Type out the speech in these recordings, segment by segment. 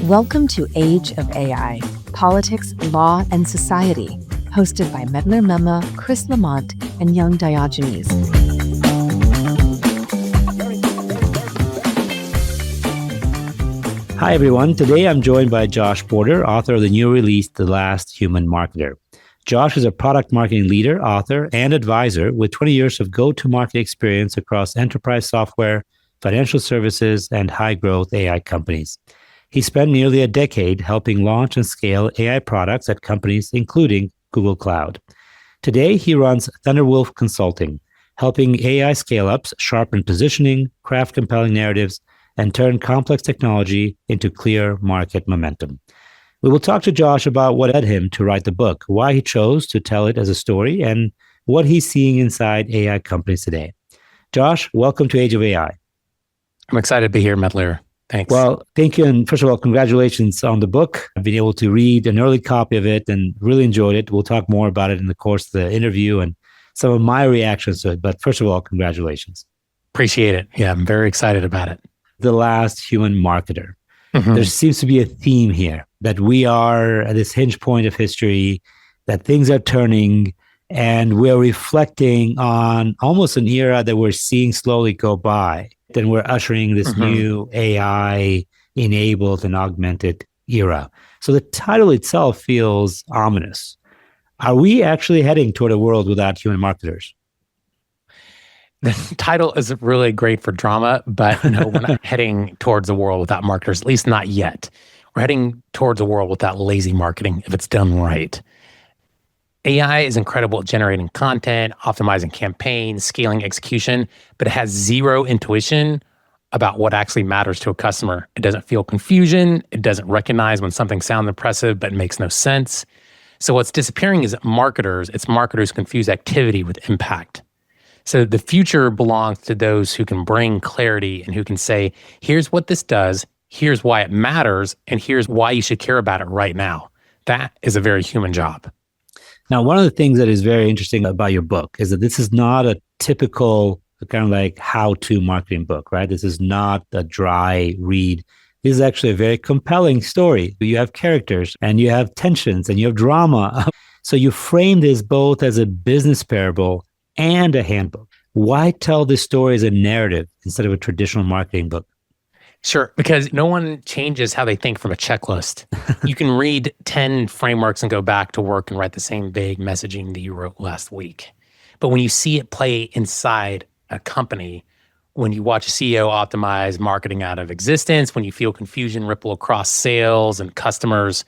Welcome to Age of AI, Politics, Law, and Society, hosted by Medlir Mema, Chris Lamont, and Young Diogenes. Hi, everyone. Today I'm joined by Josh Porter, author of the new release, The Last Human Marketer. Josh is a product marketing leader, author, and advisor with 20 years of go-to-market experience across enterprise software, financial services, and high-growth AI companies. He spent nearly a decade helping launch and scale AI products at companies including Google Cloud. Today, he runs Thunderwolf Consulting, helping AI scale-ups sharpen positioning, craft compelling narratives, and turn complex technology into clear market momentum. We will talk to Josh about what led him to write the book, why he chose to tell it as a story, and what he's seeing inside AI companies today. Josh, welcome to Age of AI. I'm excited to be here, Medlir. Thanks. Well, thank you. And first of all, congratulations on the book. I've been able to read an early copy of it and really enjoyed it. We'll talk more about it in the course of the interview and some of my reactions to it. But first of all, congratulations. Appreciate it. Yeah, I'm very excited about it. The Last Human Marketer. There seems to be a theme here that we are at this hinge point of history, that things are turning, and we're reflecting on almost an era that we're seeing slowly go by. Then we're ushering this new AI-enabled and augmented era. So the title itself feels ominous. Are we actually heading toward a world without human marketers? The title is really great for drama, but no, we're not heading towards a world without marketers, at least not yet. We're heading towards a world without lazy marketing if it's done right. AI is incredible at generating content, optimizing campaigns, scaling execution, but it has zero intuition about what actually matters to a customer. It doesn't feel confusion. It doesn't recognize when something sounds impressive but makes no sense. So what's disappearing is marketers. It's marketers who confuse activity with impact. So the future belongs to those who can bring clarity and who can say, here's what this does, here's why it matters, and here's why you should care about it right now. That is a very human job. Now, one of the things that is very interesting about your book is that this is not a typical kind of like how-to marketing book, right? This is not a dry read. This is actually a very compelling story. You have characters and you have tensions and you have drama. So you frame this both as a business parable and a handbook. Why tell this story as a narrative instead of a traditional marketing book? Sure, because no one changes how they think from a checklist. You can read 10 frameworks and go back to work and write the same vague messaging that you wrote last week. But when you see it play inside a company, when you watch a CEO optimize marketing out of existence, when you feel confusion ripple across sales and customers,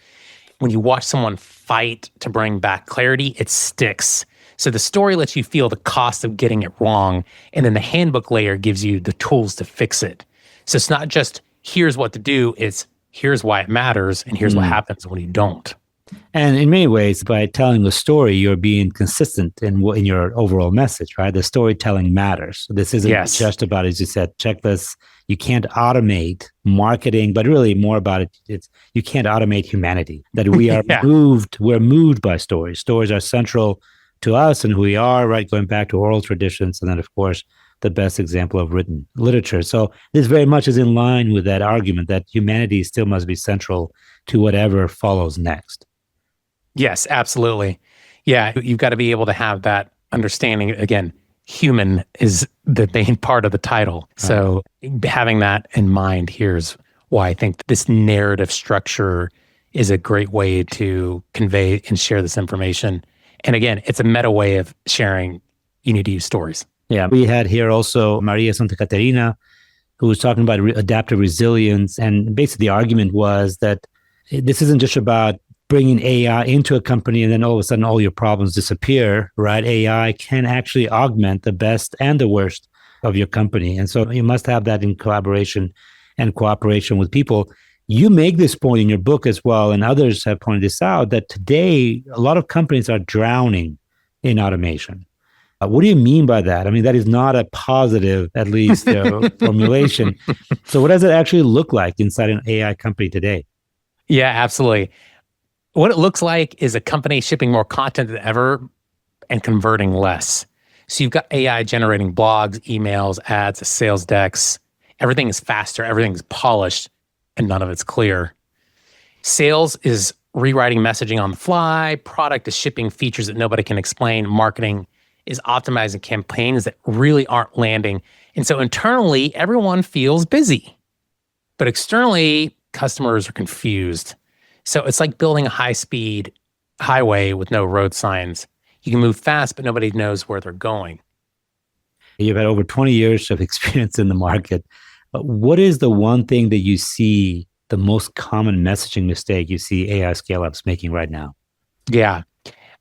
when you watch someone fight to bring back clarity, it sticks. So the story lets you feel the cost of getting it wrong, and then the handbook layer gives you the tools to fix it. So it's not just here's what to do, it's here's why it matters, and here's what happens when you don't. And in many ways, by telling the story, you're being consistent in your overall message, right? The storytelling matters. This isn't just about, as you said, checklists. You can't automate marketing, but really more about it's you can't automate humanity. That we are we're moved by stories. Stories are central to us and who we are, right? Going back to oral traditions, and then, of course, the best example of written literature. So this very much is in line with that argument that humanity still must be central to whatever follows next. Yes, absolutely. Yeah, you've got to be able to have that understanding. Again, human is the main part of the title. So having that in mind, here's why I think this narrative structure is a great way to convey and share this information. And again, it's a meta way of sharing. You need to use stories. Yeah, we had here also Maria Santa Caterina, who was talking about adaptive resilience. And basically the argument was that this isn't just about bringing AI into a company and then all of a sudden all your problems disappear, right? AI can actually augment the best and the worst of your company. And so you must have that in collaboration and cooperation with people. You make this point in your book as well, and others have pointed this out, that today a lot of companies are drowning in automation. What do you mean by that? I mean, that is not a positive, at least, formulation. So what does it actually look like inside an AI company today? Yeah, absolutely. What it looks like is a company shipping more content than ever and converting less. So you've got AI generating blogs, emails, ads, sales decks. Everything is faster, everything's polished, and none of it's clear. Sales is rewriting messaging on the fly. Product is shipping features that nobody can explain. Marketing is optimizing campaigns that really aren't landing. And so internally, everyone feels busy. But externally, customers are confused. So it's like building a high-speed highway with no road signs. You can move fast, but nobody knows where they're going. You've had over 20 years of experience in the market. But what is the one thing that you see the most common messaging mistake you see AI scale-ups making right now? Yeah.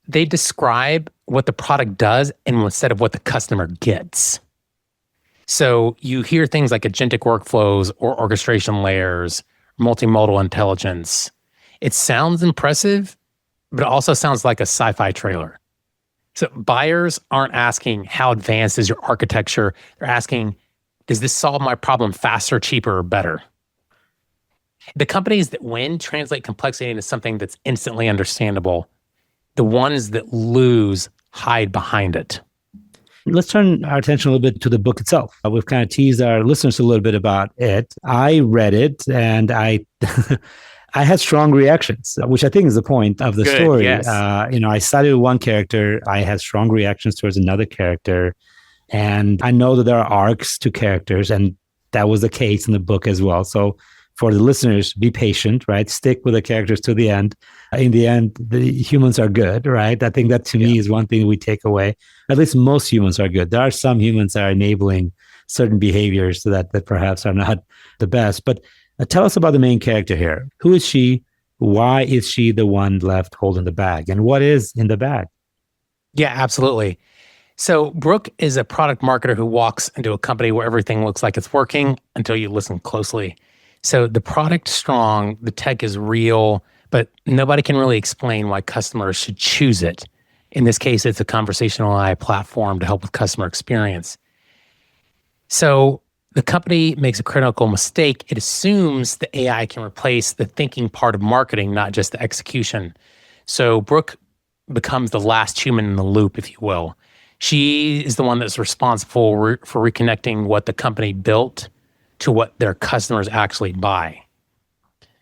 They describe what the product does instead of what the customer gets. So you hear things like agentic workflows or orchestration layers, multimodal intelligence. It sounds impressive, but it also sounds like a sci-fi trailer. So buyers aren't asking, how advanced is your architecture? They're asking, does this solve my problem faster, cheaper, or better? The companies that win translate complexity into something that's instantly understandable. The ones that lose hide behind it. Let's turn our attention a little bit to the book itself. We've kind of teased our listeners a little bit about it. I read it and I I had strong reactions, which I think is the point of the story. Yes. I sided with one character. I had strong reactions towards another character. And I know that there are arcs to characters, and that was the case in the book as well. So for the listeners, be patient, right? Stick with the characters to the end. In the end, the humans are good, right? I think that to me is one thing we take away. At least most humans are good. There are some humans that are enabling certain behaviors that perhaps are not the best. But tell us about the main character here. Who is she? Why is she the one left holding the bag? And what is in the bag? Yeah, absolutely. So Brooke is a product marketer who walks into a company where everything looks like it's working until you listen closely. So the product's strong, the tech is real, but nobody can really explain why customers should choose it. In this case, it's a conversational AI platform to help with customer experience. So the company makes a critical mistake. It assumes the AI can replace the thinking part of marketing, not just the execution. So Brooke becomes the last human in the loop, if you will. She is the one that's responsible for reconnecting what the company built to what their customers actually buy.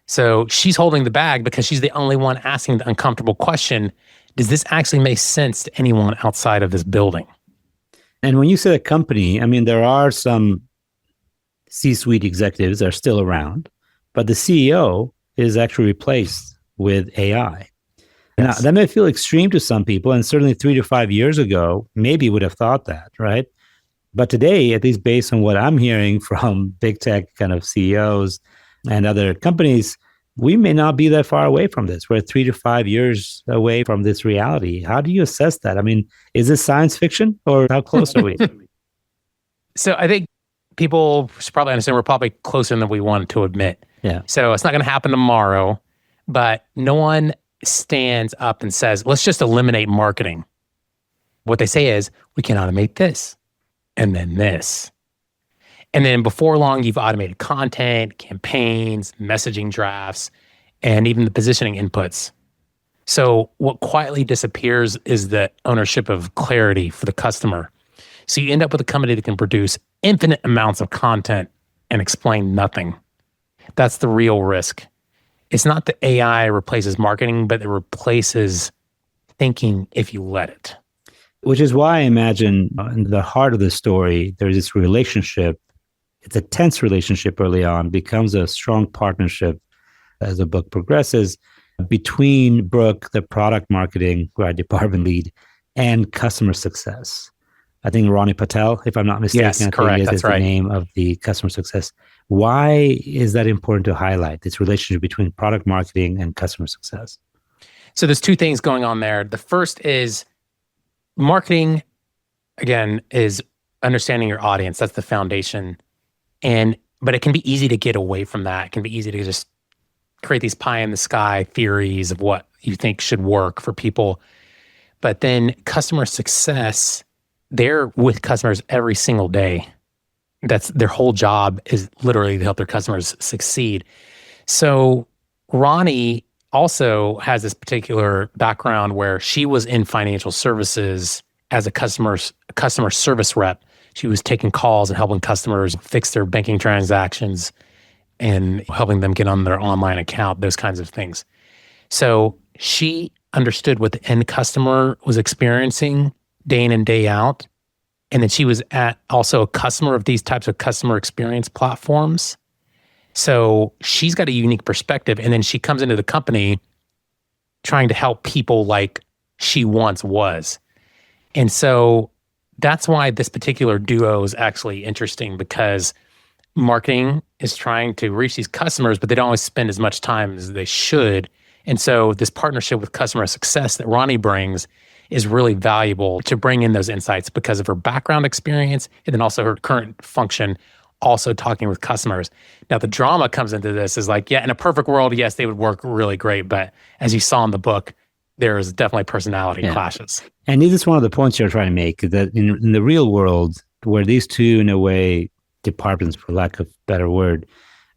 So she's holding the bag because she's the only one asking the uncomfortable question, does this actually make sense to anyone outside of this building? And when you say a company, I mean, there are some C-suite executives that are still around, but the CEO is actually replaced with AI. Yes. Now, that may feel extreme to some people, and certainly 3 to 5 years ago, maybe would have thought that, right? But today, at least based on what I'm hearing from big tech kind of CEOs and other companies, we may not be that far away from this. We're 3 to 5 years away from this reality. How do you assess that? I mean, is this science fiction or how close are we? So I think people should probably understand we're probably closer than we want to admit. Yeah. So it's not going to happen tomorrow, but no one stands up and says, let's just eliminate marketing. What they say is, we can automate this and then this. And then before long, you've automated content, campaigns, messaging drafts, and even the positioning inputs. So what quietly disappears is the ownership of clarity for the customer. So you end up with a company that can produce infinite amounts of content and explain nothing. That's the real risk. It's not that AI replaces marketing, but it replaces thinking if you let it. Which is why I imagine in the heart of the story, there's this relationship. It's a tense relationship early on, becomes a strong partnership as the book progresses between Brooke, the product marketing department lead, and customer success. I think Ronnie Patel, if I'm not mistaken, Yes, correct. That's the right. name of the customer success. Why is that important to highlight, this relationship between product marketing and customer success? So there's two things going on there. The first is marketing, again, is understanding your audience. That's the foundation. But it can be easy to get away from that. It can be easy to just create these pie in the sky theories of what you think should work for people. But then customer success, they're with customers every single day. That's their whole job, is literally to help their customers succeed. So Ronnie also has this particular background where she was in financial services as a customer service rep. She was taking calls and helping customers fix their banking transactions. and helping them get on their online account, those kinds of things. So she understood what the end customer was experiencing day in and day out. And then she was also a customer of these types of customer experience platforms. So she's got a unique perspective. And then she comes into the company trying to help people like she once was. And so that's why this particular duo is actually interesting, because marketing is trying to reach these customers, but they don't always spend as much time as they should. And so this partnership with customer success that Ronnie brings is really valuable to bring in those insights because of her background experience and then also her current function, also talking with customers. Now, the drama comes into this is like, yeah, in a perfect world, yes, they would work really great. But as you saw in the book, there is definitely personality clashes. And this is one of the points you're trying to make, that in the real world, where these two, in a way, departments, for lack of a better word,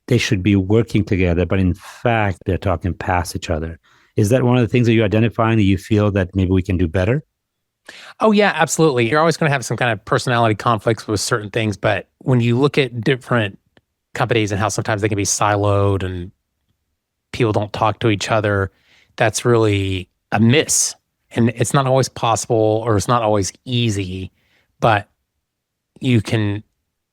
they should be working together, but in fact, they're talking past each other. Is that one of the things that you're identifying that you feel that maybe we can do better? Oh, yeah, absolutely. You're always going to have some kind of personality conflicts with certain things, but when you look at different companies and how sometimes they can be siloed and people don't talk to each other, that's really a miss. And it's not always possible, or it's not always easy, but you can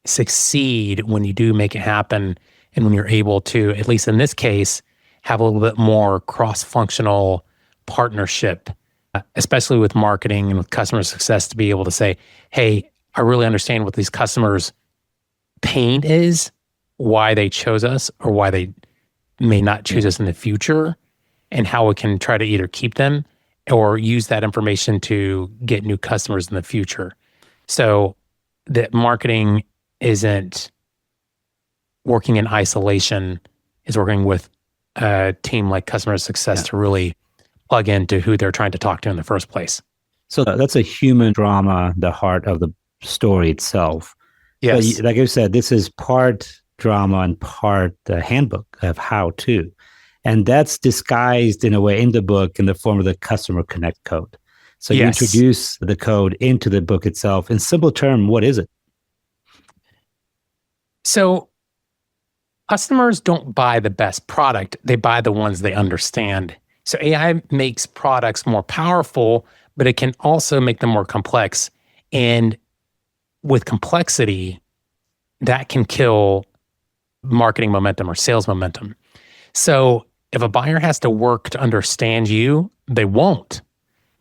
succeed when you do make it happen, and when you're able to, at least in this case, have a little bit more cross-functional partnership, especially with marketing and with customer success, to be able to say, hey, I really understand what these customers' pain is, why they chose us or why they may not choose us in the future, and how we can try to either keep them or use that information to get new customers in the future. So that marketing isn't working in isolation, is working with a team like customer success to really plug into who they're trying to talk to in the first place. So that's a human drama, the heart of the story itself. Yes. But like I said, this is part drama and part the handbook of how to. And that's disguised in a way in the book in the form of the Customer Connect code. So you introduce the code into the book itself. In simple term, what is it? So customers don't buy the best product. They buy the ones they understand. So AI makes products more powerful, but it can also make them more complex. And with complexity, that can kill marketing momentum or sales momentum. So if a buyer has to work to understand you, they won't.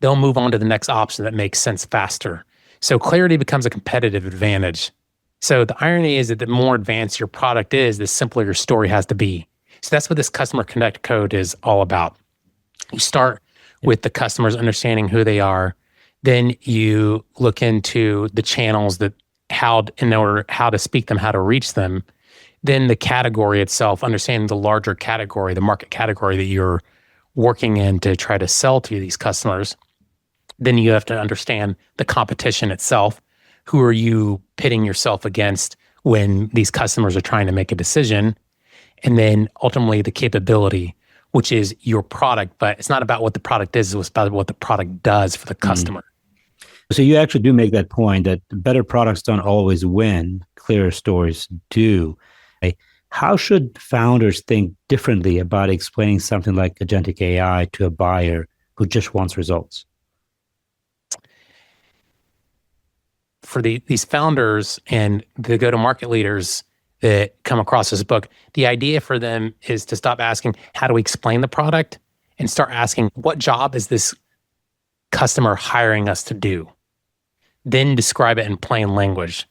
They'll move on to the next option that makes sense faster. So clarity becomes a competitive advantage. So the irony is that the more advanced your product is, the simpler your story has to be. So that's what this Customer Connect code is all about. You start with the customers understanding who they are. Then you look into the channels how to speak them, how to reach them. Then the category itself, understanding the larger category, the market category that you're working in to try to sell to these customers. Then you have to understand the competition itself. Who are you pitting yourself against when these customers are trying to make a decision? And then ultimately the capability, which is your product, but it's not about what the product is, it's about what the product does for the customer. So you actually do make that point that better products don't always win, clearer stories do. How should founders think differently about explaining something like agentic AI to a buyer who just wants results? For these founders and the go-to-market leaders that come across this book, the idea for them is to stop asking, how do we explain the product? And start asking, what job is this customer hiring us to do? Then describe it in plain language.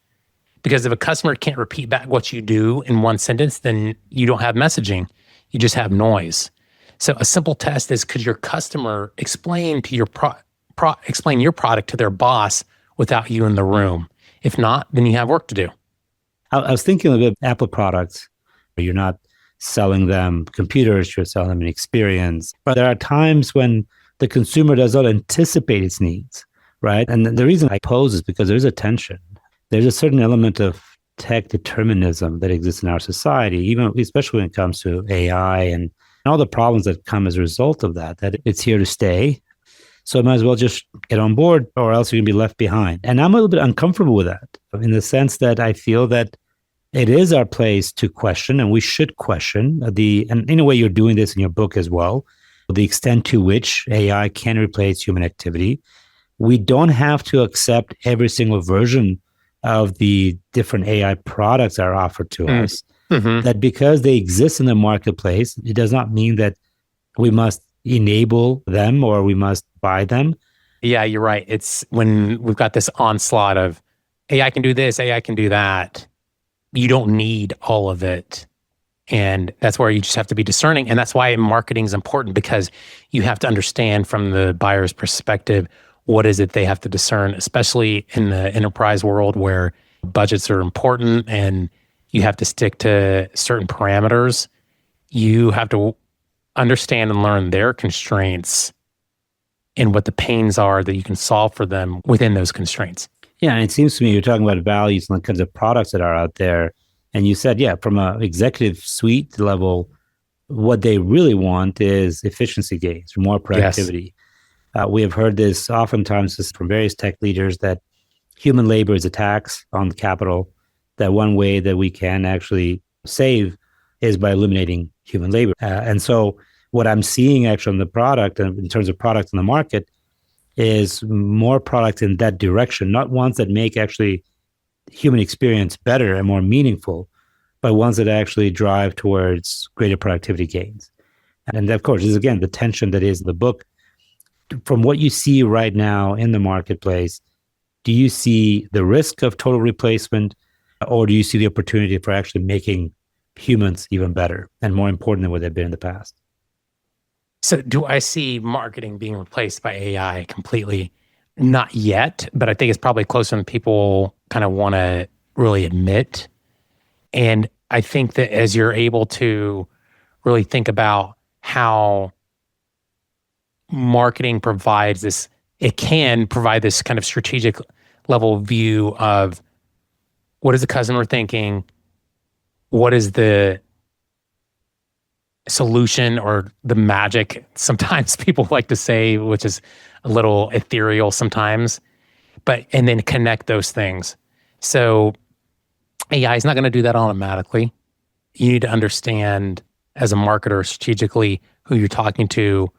Because if a customer can't repeat back what you do in one sentence, then you don't have messaging. You just have noise. So a simple test is, could your customer explain to your explain your product to their boss without you in the room? If not, then you have work to do. I was thinking of Apple products. You're not selling them computers, you're selling them an experience. But there are times when the consumer does not anticipate its needs, right? And the reason I pose is because there's a tension. There's a certain element of tech determinism that exists in our society, especially when it comes to AI and all the problems that come as a result of that it's here to stay. So I might as well just get on board, or else you're going to be left behind. And I'm a little bit uncomfortable with that, in the sense that I feel that it is our place to question, and we should question and in a way you're doing this in your book as well, the extent to which AI can replace human activity. We don't have to accept every single version of the different AI products that are offered to us. Mm-hmm. That because they exist in the marketplace, it does not mean that we must enable them or we must buy them. Yeah, you're right. It's when we've got this onslaught of AI can do this, AI can do that. You don't need all of it. And that's where you just have to be discerning. And that's why marketing is important, because you have to understand from the buyer's perspective, what is it they have to discern, especially in the enterprise world where budgets are important and you have to stick to certain parameters. You have to understand and learn their constraints and what the pains are that you can solve for them within those constraints. Yeah, and it seems to me you're talking about values and the kinds of products that are out there. And you said, yeah, from an executive suite level, what they really want is efficiency gains, more productivity. Yes. We have heard this oftentimes from various tech leaders that human labor is a tax on capital, that one way that we can actually save is by eliminating human labor. And so what I'm seeing actually on the product, and in terms of products in the market, is more products in that direction, not ones that make actually human experience better and more meaningful, but ones that actually drive towards greater productivity gains. And of course, this is again the tension that is the book. From what you see right now in the marketplace, do you see the risk of total replacement, or do you see the opportunity for actually making humans even better and more important than what they've been in the past? So do I see marketing being replaced by AI completely? Not yet, but I think it's probably closer than people kind of want to really admit. And I think that as you're able to really think about how marketing provides this, it can provide this kind of strategic level view of what is the customer thinking, what is the solution or the magic, sometimes people like to say, which is a little ethereal sometimes, and then connect those things. So AI is not going to do that automatically. You need to understand as a marketer strategically who you're talking to,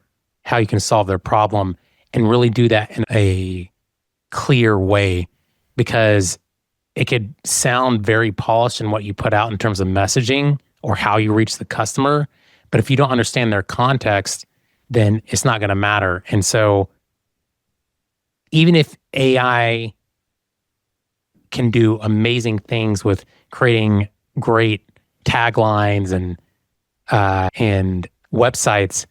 how you can solve their problem, and really do that in a clear way, because it could sound very polished in what you put out in terms of messaging or how you reach the customer. But if you don't understand their context, then it's not going to matter. And so even if AI can do amazing things with creating great taglines and websites,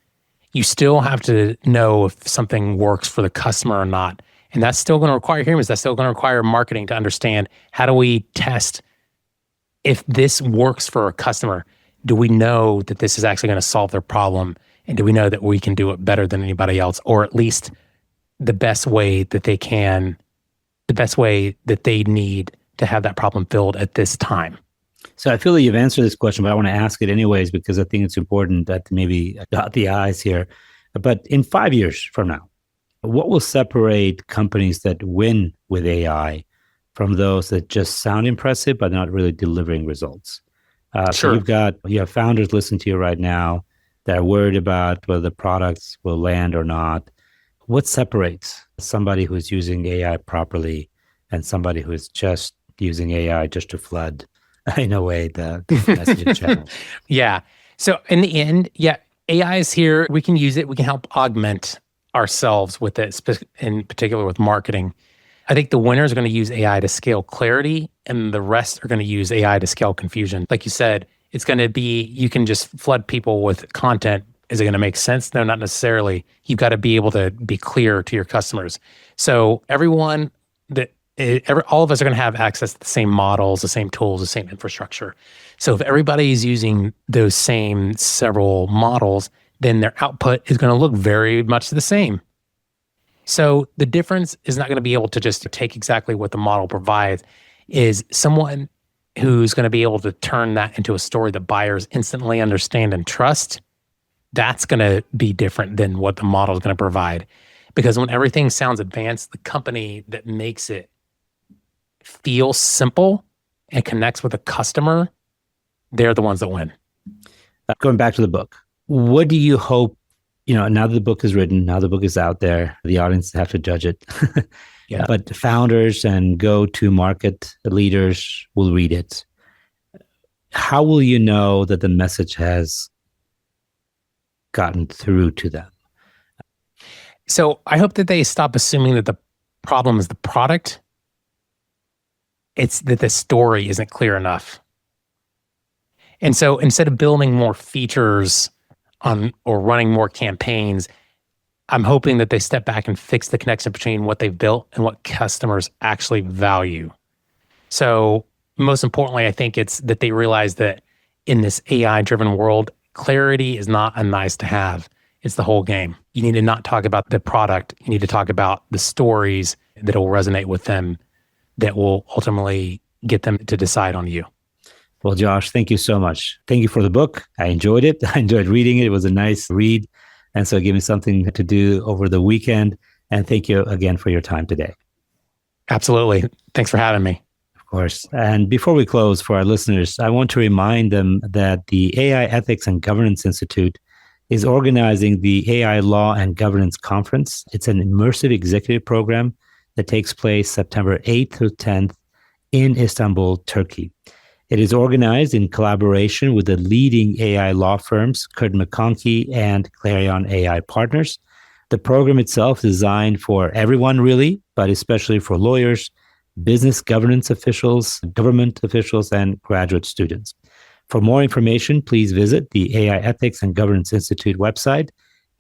you still have to know if something works for the customer or not. And that's still going to require humans. That's still going to require marketing to understand, how do we test if this works for a customer? Do we know that this is actually going to solve their problem? And do we know that we can do it better than anybody else, or at least the best way that they can, the best way that they need to have that problem filled at this time? So I feel that you've answered this question, but I want to ask it anyways, because I think it's important that maybe dot the I's here. But in 5 years from now, what will separate companies that win with AI from those that just sound impressive but not really delivering results? Sure. So you have founders listening to you right now that are worried about whether the products will land or not. What separates somebody who's using AI properly and somebody who is just using AI just to flood, in a way, the messaging channel? Yeah. So in the end, AI is here. We can use it. We can help augment ourselves with it, in particular with marketing. I think the winners are going to use AI to scale clarity, and the rest are going to use AI to scale confusion. Like you said, it's going to be, you can just flood people with content. Is it going to make sense? No, not necessarily. You've got to be able to be clear to your customers. So all of us are going to have access to the same models, the same tools, the same infrastructure. So if everybody is using those same several models, then their output is going to look very much the same. So the difference is not going to be able to just take exactly what the model provides, is someone who's going to be able to turn that into a story that buyers instantly understand and trust. That's going to be different than what the model is going to provide. Because when everything sounds advanced, the company that makes it feel simple and connects with a customer, they're the ones that win. Going back to the book, what do you hope, now that the book is written, now the book is out there, the audience have to judge it. Yeah. But founders and go-to-market leaders will read it. How will you know that the message has gotten through to them? So I hope that they stop assuming that the problem is the product. It's that the story isn't clear enough. And so instead of building more features or running more campaigns, I'm hoping that they step back and fix the connection between what they've built and what customers actually value. So most importantly, I think it's that they realize that in this AI-driven world, clarity is not a nice to have. It's the whole game. You need to not talk about the product. You need to talk about the stories that will resonate with them, that will ultimately get them to decide on you. Well, Josh, thank you so much. Thank you for the book. I enjoyed it. I enjoyed reading it. It was a nice read. And so it gave me something to do over the weekend. And thank you again for your time today. Absolutely. Thanks for having me. Of course. And before we close, for our listeners, I want to remind them that the AI Ethics and Governance Institute is organizing the AI Law and Governance Conference. It's an immersive executive program that takes place September 8th through 10th in Istanbul, Turkey. It is organized in collaboration with the leading AI law firms, Curtin McConkie and Clarion AI Partners. The program itself is designed for everyone, really, but especially for lawyers, business governance officials, government officials, and graduate students. For more information, please visit the AI Ethics and Governance Institute website,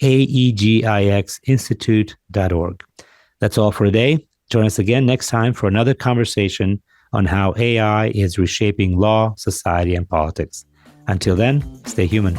aegixinstitute.org. That's all for today. Join us again next time for another conversation on how AI is reshaping law, society, and politics. Until then, stay human.